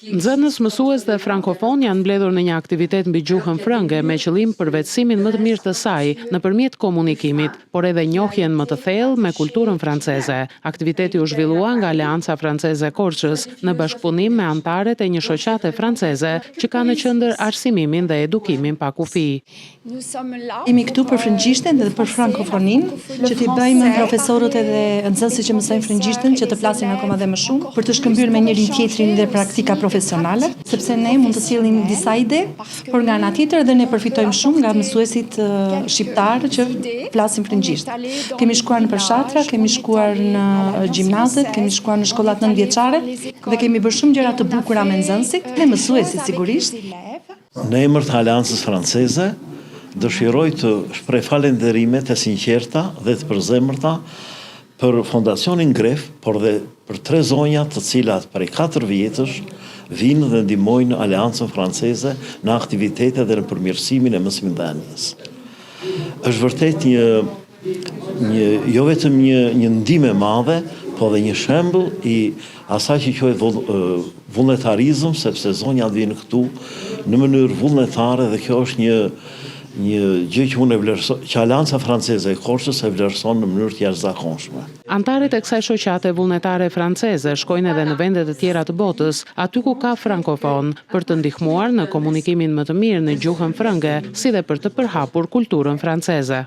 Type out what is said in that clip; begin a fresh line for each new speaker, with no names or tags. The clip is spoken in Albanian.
Nxënës, mësues dhe frankofon janë mbledhur në një aktivitet mbi gjuhën frënge me qëllim përvetësimin më të mirë të saj nëpërmjet komunikimit, por edhe njohjen më të thellë me kulturën franceze. Aktiviteti u zhvillua nga Aleanca Franceze e Korçës në bashkëpunim me anëtarët e një shoqate franceze që ka në qendër arsimimin dhe edukimin pa kufi.
Jemi këtu për frëngjishten dhe për frankofonin, që t'i bëjmë profesorët edhe nxënësit që mësojnë frëngjishten që të flasin akoma dhe më shumë, për të shkëmbyer me njëri tjetrin dhe praktika profesionale, sepse ne mund të sillim disa ide, por nga ana tjetër edhe ne përfitojmë shumë nga mësuesit shqiptarë që flasin frëngjisht. Kemi shkuar në përshatra, kemi shkuar në gjimnazet, kemi shkuar në shkollat nëntëvjeçare dhe kemi bërë shumë gjëra të bukura me nxënësit dhe mësuesit sigurisht.
Në emër të Aleancës Franceze, dëshiroj të shpreh falënderimet e sinqerta dhe të përzemërta për Fondacionin Gref, por dhe për 3 zonja të cilat prej 4 vjetësh vinë dhe ndihmojnë Aleancën Franceze në aktivitete dhe në përmirësimin e mësimdhënies. Është vërtet jo vetëm një ndihmë e madhe, po dhe një shembull i asaj që quhet vullnetarizëm, sepse zonjat vinë këtu në mënyrë vullnetare dhe kjo është një gjë që unë e vlerësoj, që Aleanca Franceze e Korçës e vlerëson në mënyrë të jashtëzakonshme.
Antarët e kësaj shoqate vullnetare franceze shkojnë edhe në vende të tjera të botës, aty ku ka frankofon, për të ndihmuar në komunikimin më të mirë në gjuhën frënge, si dhe për të përhapur kulturën franceze.